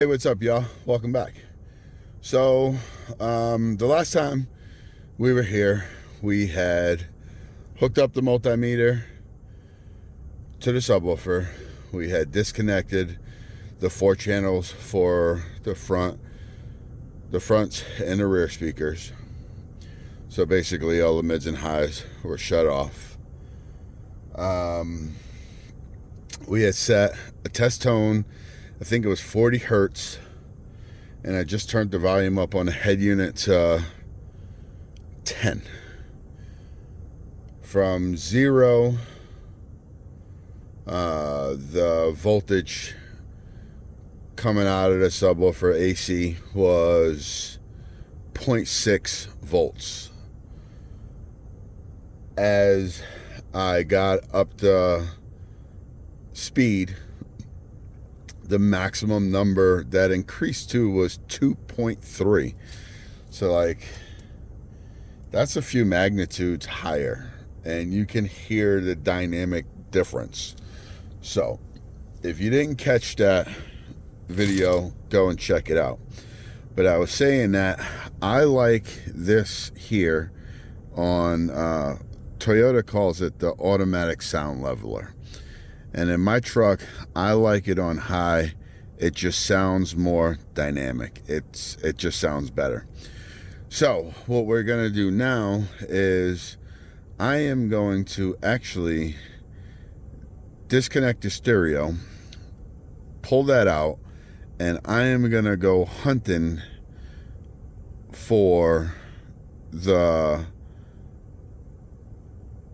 Hey, what's up, y'all? Welcome back. So, the last time we were here, we had hooked up the multimeter to the subwoofer. We had disconnected the 4 channels for the fronts and the rear speakers. So basically, all the mids and highs were shut off. We had set a test tone. I think it was 40 hertz, and I just turned the volume up on the head unit to 10. From 0, the voltage coming out of the subwoofer AC was 0.6 volts. As I got up the speed, the maximum number that increased to was 2.3. So like, that's a few magnitudes higher, and you can hear the dynamic difference. So if you didn't catch that video, go and check it out. But I was saying that I like this here on Toyota calls it the Automatic Sound Leveler. And in my truck, I like it on high. It just sounds more dynamic. It just sounds better. So what we're going to do now is I am going to actually disconnect the stereo, pull that out, and I am going to go hunting for the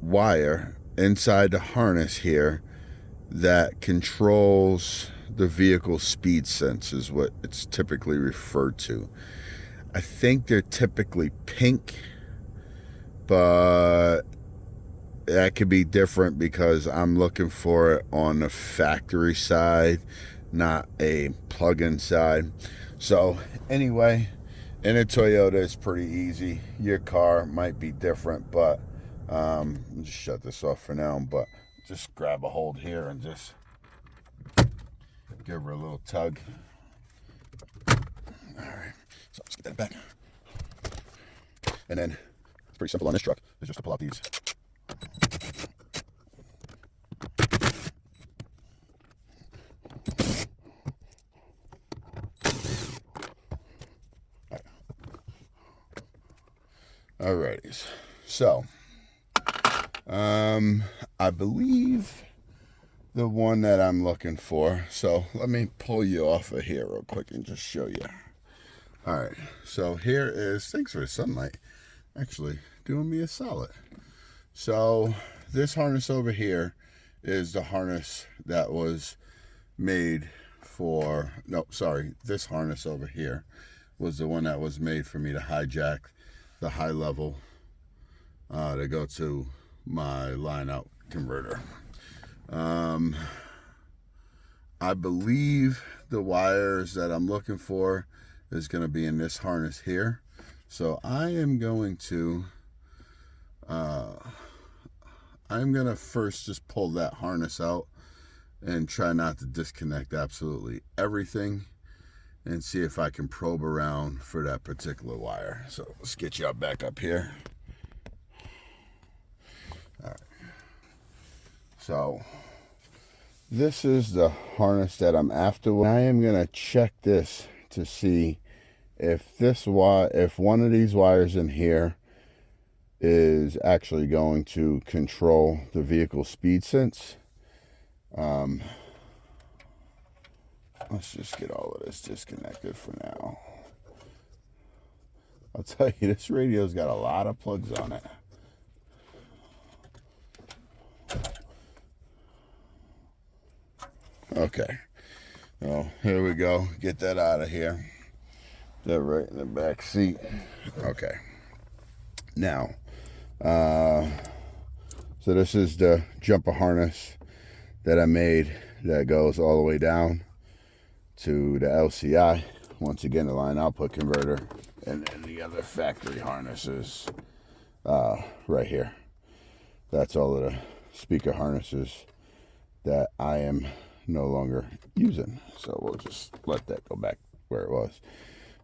wire inside the harness here that controls the vehicle speed sense, is what it's typically referred to. I think they're typically pink, but that could be different because I'm looking for it on the factory side, not a plug-in side. So anyway, in a Toyota, it's pretty easy. Your car might be different, but just shut this off for now. But just grab a hold here and just give her a little tug. All right, so let's get that back. And then it's pretty simple on this truck. It's just to pull out these. Alrighty, so I believe the one that I'm looking for. So let me pull you off of here real quick and just show you. All right, so here is, thanks for the sunlight, actually doing me a solid. So this harness over here is the harness that was made for, no, sorry, this harness over here was the one that was made for me to hijack the high level to go to my line out converter. I believe the wires that I'm looking for is going to be in this harness here. So I am going to first just pull that harness out and try not to disconnect absolutely everything and see if I can probe around for that particular wire. So let's get y'all back up here. All right. So this is the harness that I'm after. I am going to check this to see if if one of these wires in here is actually going to control the vehicle speed sense. Let's just get all of this disconnected for now. I'll tell you, this radio's got a lot of plugs on it. Okay, well, here we go. Get that out of here. That right in the back seat. Okay. Now, so this is the jumper harness that I made that goes all the way down to the LCI. Once again, the line output converter, and then the other factory harnesses right here. That's all of the speaker harnesses that I am no longer using. So we'll just let that go back where it was.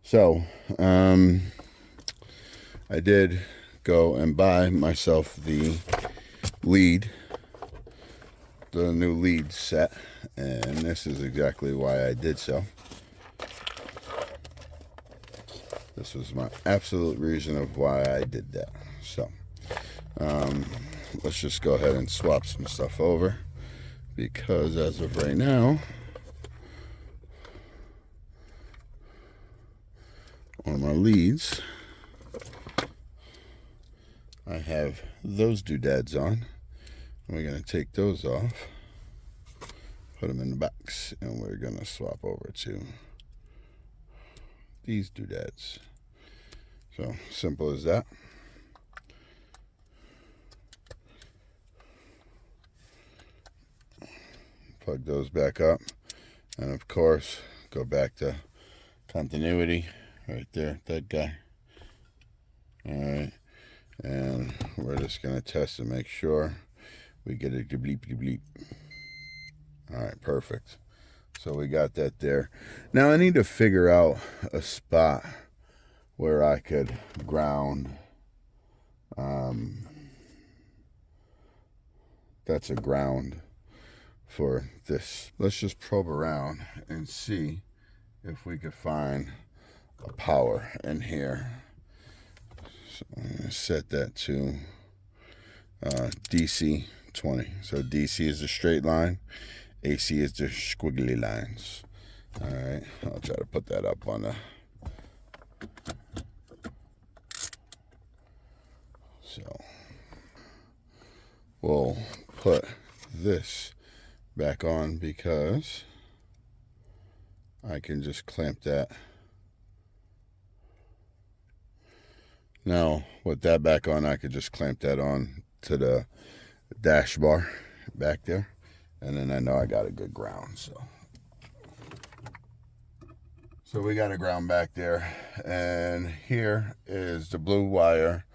So I did go and buy myself the new lead set, and this is exactly why I did so. This was my absolute reason of why I did that. So let's just go ahead and swap some stuff over, because as of right now, on my leads, I have those doodads on. We're going to take those off, put them in the box, and we're going to swap over to these doodads. So simple as that. Plug those back up, and of course go back to continuity right there, that guy. All right, and we're just going to test to make sure we get it to bleep bleep. All right, perfect. So we got that there. Now I need to figure out a spot where I could ground. That's a ground for this. Let's just probe around and see if we could find a power in here. So I'm going to set that to DC 20. So DC is the straight line, AC is the squiggly lines. All right, I'll try to put that up on the. So we'll put this back on because I can just clamp that. Now with that back on, I could just clamp that on to the dash bar back there, and then I know I got a good ground. So we got a ground back there, and here is the blue wire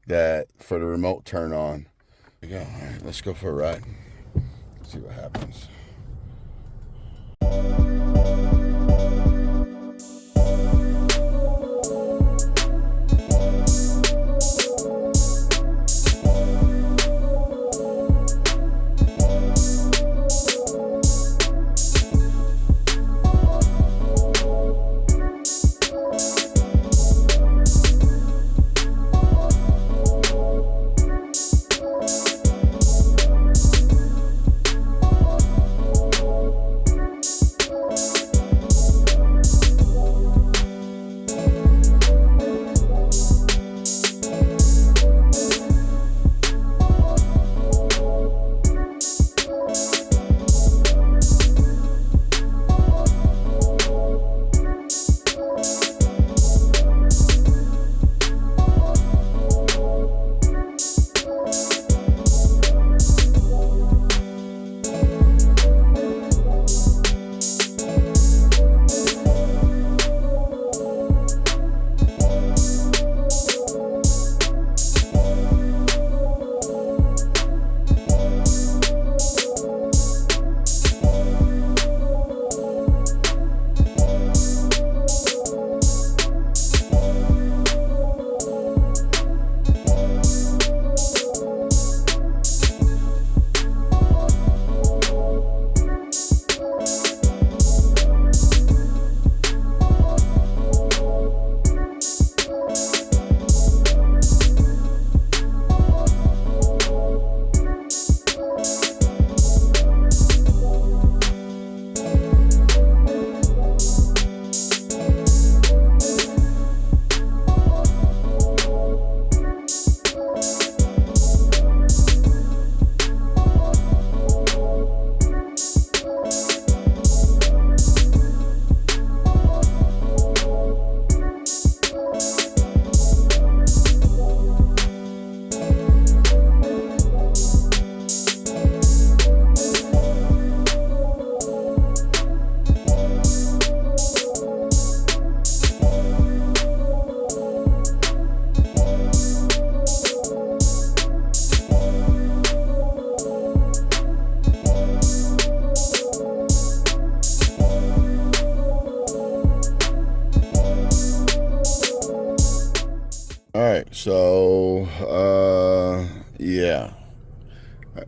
that for the remote turn on. There we go. All right, let's go for a ride. See what happens. All right, so yeah, I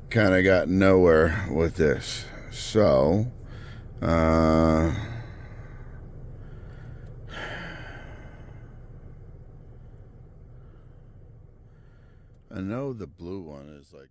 kind of got nowhere with this. So I know the blue one is like